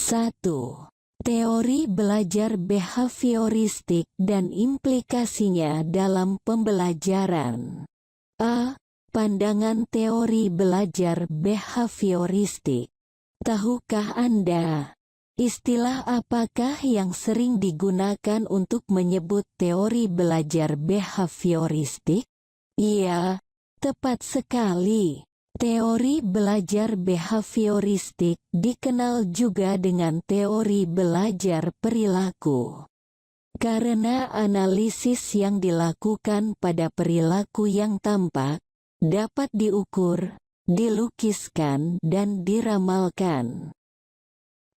1. Teori belajar behavioristik dan implikasinya dalam pembelajaran. A. Pandangan teori belajar behavioristik. Tahukah Anda, istilah apakah yang sering digunakan untuk menyebut teori belajar behavioristik? Iya, tepat sekali. Teori belajar behavioristik dikenal juga dengan teori belajar perilaku. Karena analisis yang dilakukan pada perilaku yang tampak, dapat diukur, dilukiskan dan diramalkan.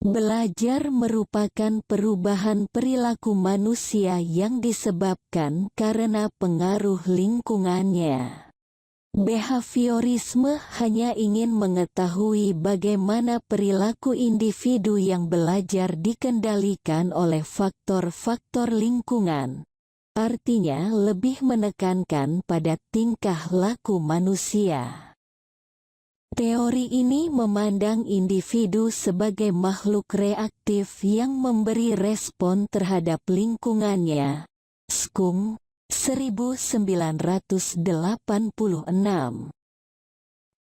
Belajar merupakan perubahan perilaku manusia yang disebabkan karena pengaruh lingkungannya. Behaviorisme hanya ingin mengetahui bagaimana perilaku individu yang belajar dikendalikan oleh faktor-faktor lingkungan. Artinya lebih menekankan pada tingkah laku manusia. Teori ini memandang individu sebagai makhluk reaktif yang memberi respon terhadap lingkungannya. Skung 1986.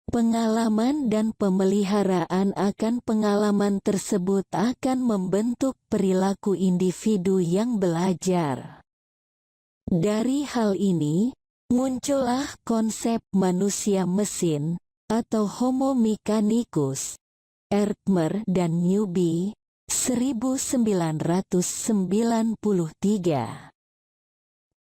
Pengalaman dan pemeliharaan akan pengalaman tersebut akan membentuk perilaku individu yang belajar. Dari hal ini, muncullah konsep manusia mesin atau Homo mechanicus, Erkmer dan Newby, 1993.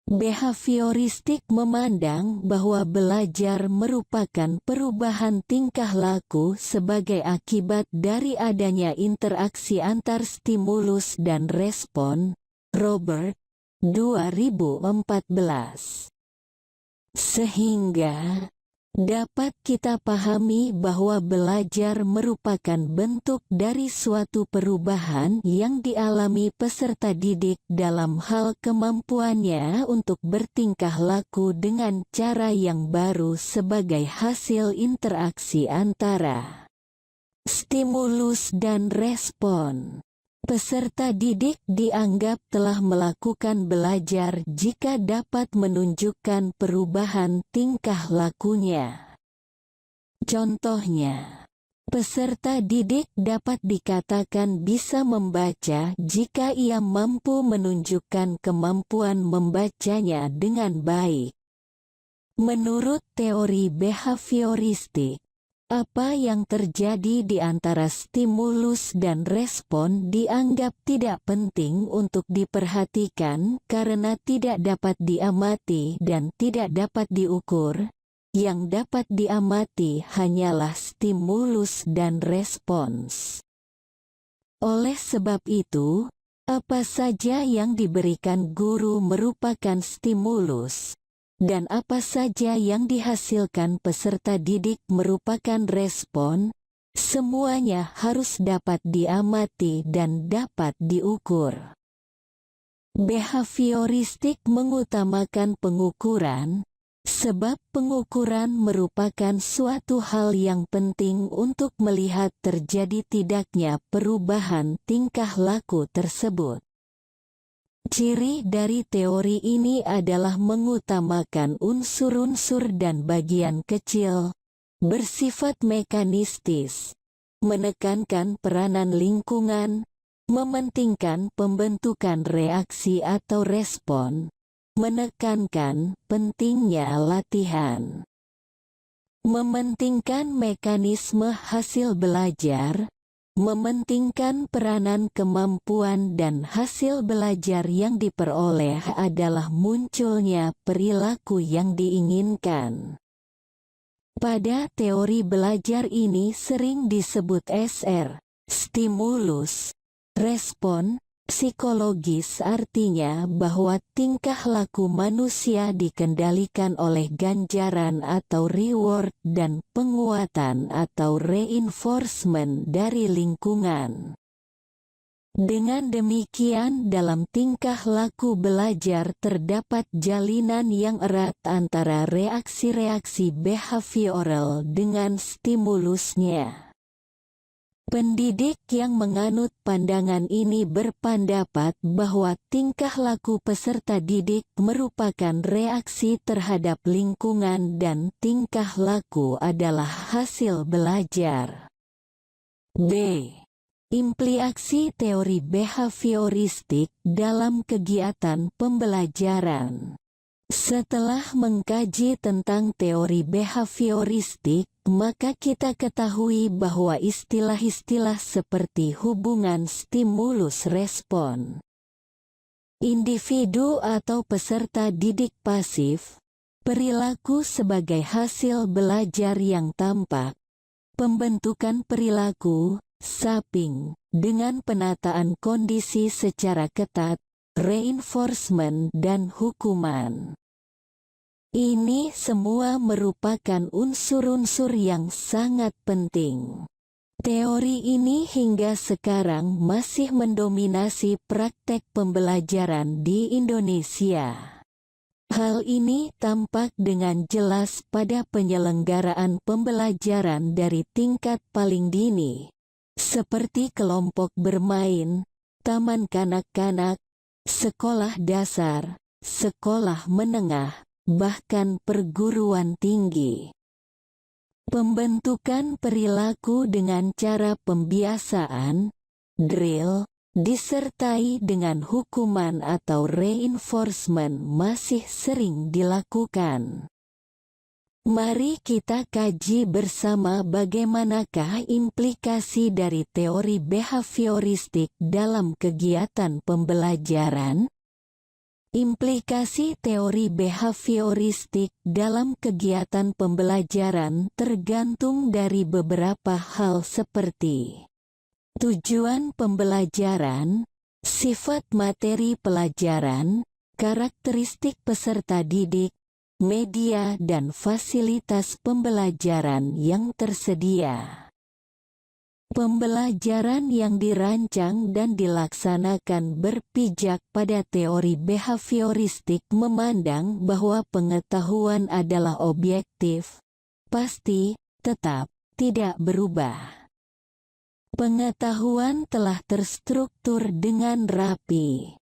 Behavioristik memandang bahwa belajar merupakan perubahan tingkah laku sebagai akibat dari adanya interaksi antar stimulus dan respon. Robert, 2014. Sehingga dapat kita pahami bahwa belajar merupakan bentuk dari suatu perubahan yang dialami peserta didik dalam hal kemampuannya untuk bertingkah laku dengan cara yang baru sebagai hasil interaksi antara stimulus dan respon. Peserta didik dianggap telah melakukan belajar jika dapat menunjukkan perubahan tingkah lakunya. Contohnya, peserta didik dapat dikatakan bisa membaca jika ia mampu menunjukkan kemampuan membacanya dengan baik. Menurut teori behavioristik, apa yang terjadi di antara stimulus dan respon dianggap tidak penting untuk diperhatikan karena tidak dapat diamati dan tidak dapat diukur. Yang dapat diamati hanyalah stimulus dan respons. Oleh sebab itu, apa saja yang diberikan guru merupakan stimulus. Dan apa saja yang dihasilkan peserta didik merupakan respon, semuanya harus dapat diamati dan dapat diukur. Behavioristik mengutamakan pengukuran, sebab pengukuran merupakan suatu hal yang penting untuk melihat terjadi tidaknya perubahan tingkah laku tersebut. Ciri dari teori ini adalah mengutamakan unsur-unsur dan bagian kecil, bersifat mekanistis, menekankan peranan lingkungan, mementingkan pembentukan reaksi atau respon, menekankan pentingnya latihan, mementingkan mekanisme hasil belajar, mementingkan peranan kemampuan dan hasil belajar yang diperoleh adalah munculnya perilaku yang diinginkan. Pada teori belajar ini sering disebut SR, stimulus, respon, psikologis artinya bahwa tingkah laku manusia dikendalikan oleh ganjaran atau reward dan penguatan atau reinforcement dari lingkungan. Dengan demikian dalam tingkah laku belajar terdapat jalinan yang erat antara reaksi-reaksi behavioral dengan stimulusnya. Pendidik yang menganut pandangan ini berpendapat bahwa tingkah laku peserta didik merupakan reaksi terhadap lingkungan dan tingkah laku adalah hasil belajar. B. Implikasi teori behavioristik dalam kegiatan pembelajaran. Setelah mengkaji tentang teori behavioristik, maka kita ketahui bahwa istilah-istilah seperti hubungan stimulus-respon, individu atau peserta didik pasif, perilaku sebagai hasil belajar yang tampak, pembentukan perilaku, shaping, dengan penataan kondisi secara ketat, reinforcement dan hukuman. Ini semua merupakan unsur-unsur yang sangat penting. Teori ini hingga sekarang masih mendominasi praktek pembelajaran di Indonesia. Hal ini tampak dengan jelas pada penyelenggaraan pembelajaran dari tingkat paling dini, seperti kelompok bermain, taman kanak-kanak, sekolah dasar, sekolah menengah, bahkan perguruan tinggi. Pembentukan perilaku dengan cara pembiasaan, drill, disertai dengan hukuman atau reinforcement masih sering dilakukan. Mari kita kaji bersama bagaimanakah implikasi dari teori behavioristik dalam kegiatan pembelajaran. Implikasi teori behavioristik dalam kegiatan pembelajaran tergantung dari beberapa hal seperti tujuan pembelajaran, sifat materi pelajaran, karakteristik peserta didik, media dan fasilitas pembelajaran yang tersedia. Pembelajaran yang dirancang dan dilaksanakan berpijak pada teori behavioristik memandang bahwa pengetahuan adalah objektif, pasti, tetap, tidak berubah. Pengetahuan telah terstruktur dengan rapi,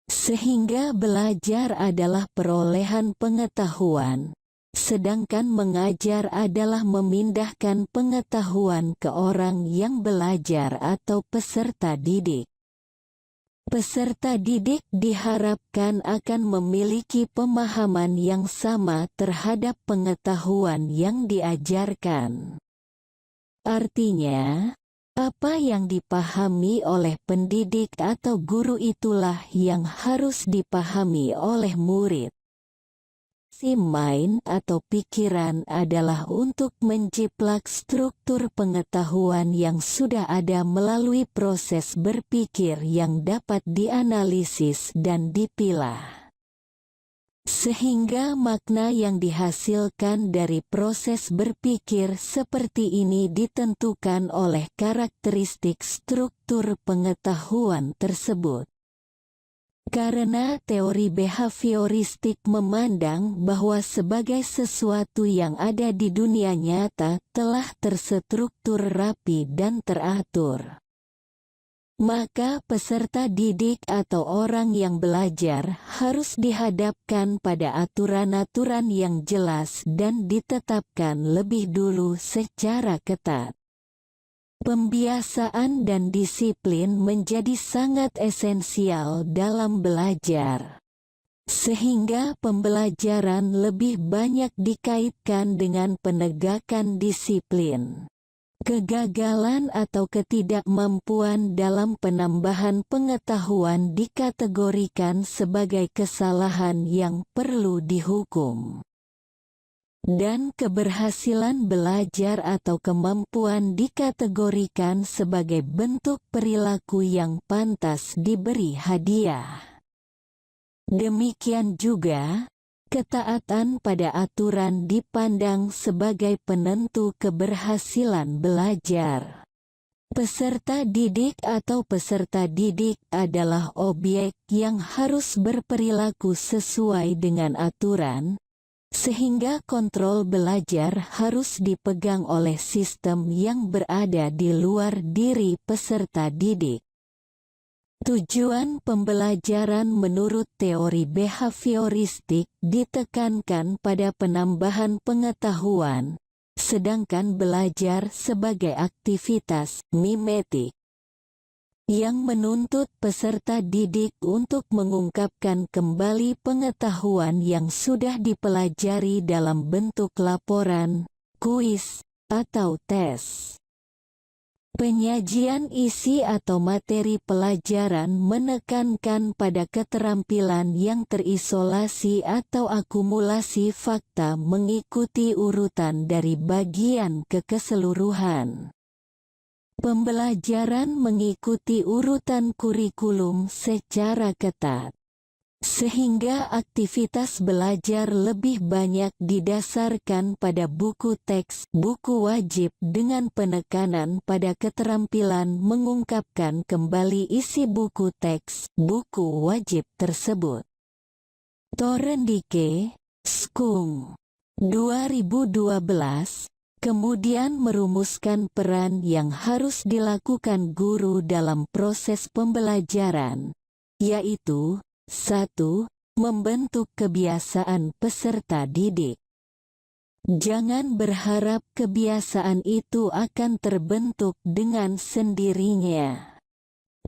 sehingga belajar adalah perolehan pengetahuan, sedangkan mengajar adalah memindahkan pengetahuan ke orang yang belajar atau peserta didik. Peserta didik diharapkan akan memiliki pemahaman yang sama terhadap pengetahuan yang diajarkan. Artinya, apa yang dipahami oleh pendidik atau guru itulah yang harus dipahami oleh murid. Si mind atau pikiran adalah untuk menjiplak struktur pengetahuan yang sudah ada melalui proses berpikir yang dapat dianalisis dan dipilah. Sehingga makna yang dihasilkan dari proses berpikir seperti ini ditentukan oleh karakteristik struktur pengetahuan tersebut. Karena teori behavioristik memandang bahwa sebagai sesuatu yang ada di dunia nyata telah terstruktur rapi dan teratur, maka peserta didik atau orang yang belajar harus dihadapkan pada aturan-aturan yang jelas dan ditetapkan lebih dulu secara ketat. Pembiasaan dan disiplin menjadi sangat esensial dalam belajar, sehingga pembelajaran lebih banyak dikaitkan dengan penegakan disiplin. Kegagalan atau ketidakmampuan dalam penambahan pengetahuan dikategorikan sebagai kesalahan yang perlu dihukum. Dan keberhasilan belajar atau kemampuan dikategorikan sebagai bentuk perilaku yang pantas diberi hadiah. Demikian juga, ketaatan pada aturan dipandang sebagai penentu keberhasilan belajar. Peserta didik atau peserta didik adalah objek yang harus berperilaku sesuai dengan aturan, sehingga kontrol belajar harus dipegang oleh sistem yang berada di luar diri peserta didik. Tujuan pembelajaran menurut teori behavioristik ditekankan pada penambahan pengetahuan, sedangkan belajar sebagai aktivitas mimetik yang menuntut peserta didik untuk mengungkapkan kembali pengetahuan yang sudah dipelajari dalam bentuk laporan, kuis, atau tes. Penyajian isi atau materi pelajaran menekankan pada keterampilan yang terisolasi atau akumulasi fakta mengikuti urutan dari bagian ke keseluruhan. Pembelajaran mengikuti urutan kurikulum secara ketat, sehingga aktivitas belajar lebih banyak didasarkan pada buku teks, buku wajib dengan penekanan pada keterampilan mengungkapkan kembali isi buku teks, buku wajib tersebut. Torendike, Skung, 2012, kemudian merumuskan peran yang harus dilakukan guru dalam proses pembelajaran, yaitu 1. Membentuk kebiasaan peserta didik. Jangan berharap kebiasaan itu akan terbentuk dengan sendirinya.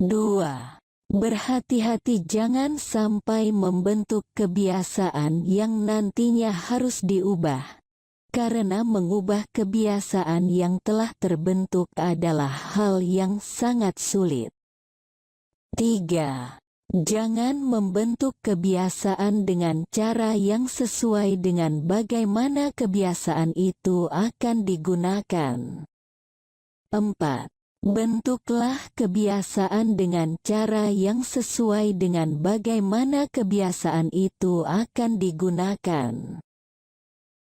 2. Berhati-hati jangan sampai membentuk kebiasaan yang nantinya harus diubah, karena mengubah kebiasaan yang telah terbentuk adalah hal yang sangat sulit. 3. Jangan membentuk kebiasaan dengan cara yang sesuai dengan bagaimana kebiasaan itu akan digunakan. 4. Bentuklah kebiasaan dengan cara yang sesuai dengan bagaimana kebiasaan itu akan digunakan.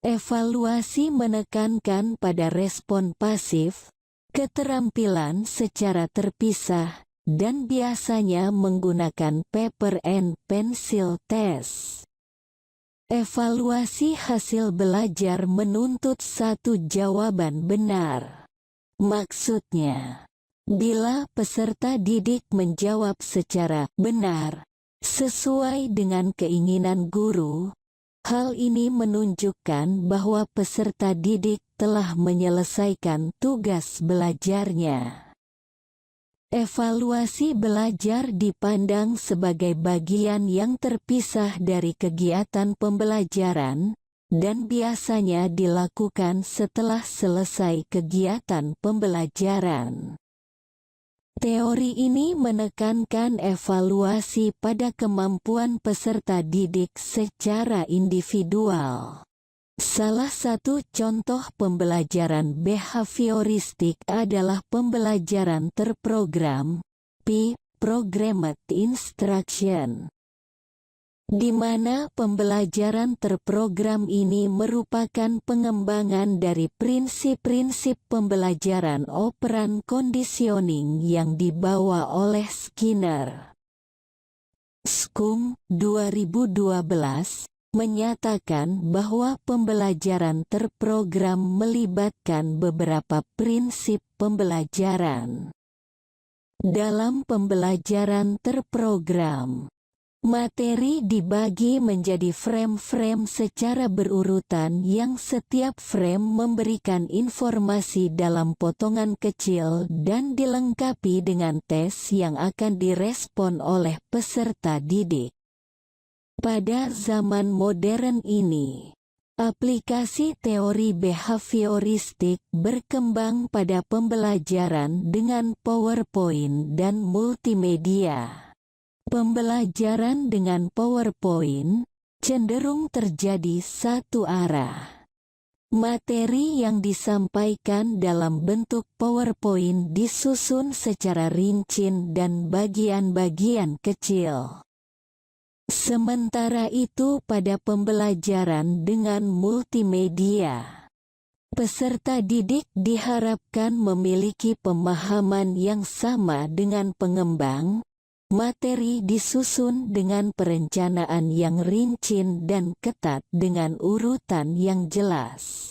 Evaluasi menekankan pada respon pasif, keterampilan secara terpisah, dan biasanya menggunakan paper and pencil test. Evaluasi hasil belajar menuntut satu jawaban benar. Maksudnya, bila peserta didik menjawab secara benar, sesuai dengan keinginan guru, hal ini menunjukkan bahwa peserta didik telah menyelesaikan tugas belajarnya. Evaluasi belajar dipandang sebagai bagian yang terpisah dari kegiatan pembelajaran, dan biasanya dilakukan setelah selesai kegiatan pembelajaran. Teori ini menekankan evaluasi pada kemampuan peserta didik secara individual. Salah satu contoh pembelajaran behavioristik adalah pembelajaran terprogram, Programmed Instruction, di mana pembelajaran terprogram ini merupakan pengembangan dari prinsip-prinsip pembelajaran operan conditioning yang dibawa oleh Skinner. Skung, 2012, menyatakan bahwa pembelajaran terprogram melibatkan beberapa prinsip pembelajaran. Dalam pembelajaran terprogram, materi dibagi menjadi frame-frame secara berurutan yang setiap frame memberikan informasi dalam potongan kecil dan dilengkapi dengan tes yang akan direspon oleh peserta didik. Pada zaman modern ini, aplikasi teori behavioristik berkembang pada pembelajaran dengan PowerPoint dan multimedia. Pembelajaran dengan PowerPoint cenderung terjadi satu arah. Materi yang disampaikan dalam bentuk PowerPoint disusun secara rinci dan bagian-bagian kecil. Sementara itu pada pembelajaran dengan multimedia, peserta didik diharapkan memiliki pemahaman yang sama dengan pengembang, Materi disusun dengan perencanaan yang rinci dan ketat dengan urutan yang jelas.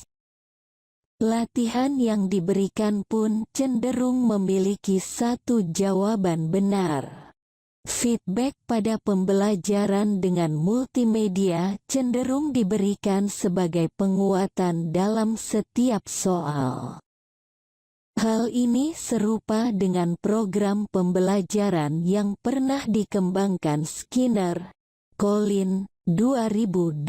Latihan yang diberikan pun cenderung memiliki satu jawaban benar. Feedback pada pembelajaran dengan multimedia cenderung diberikan sebagai penguatan dalam setiap soal. Hal ini serupa dengan program pembelajaran yang pernah dikembangkan Skinner, Collin, 2012.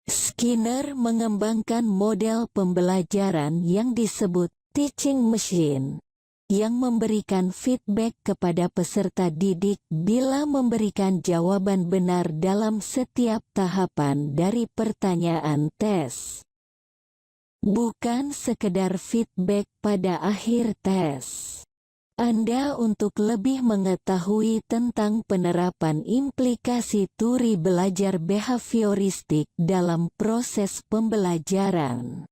Skinner mengembangkan model pembelajaran yang disebut teaching machine, yang memberikan feedback kepada peserta didik bila memberikan jawaban benar dalam setiap tahapan dari pertanyaan tes. Bukan sekedar feedback pada akhir tes. Anda untuk lebih mengetahui tentang penerapan implikasi teori belajar behavioristik dalam proses pembelajaran.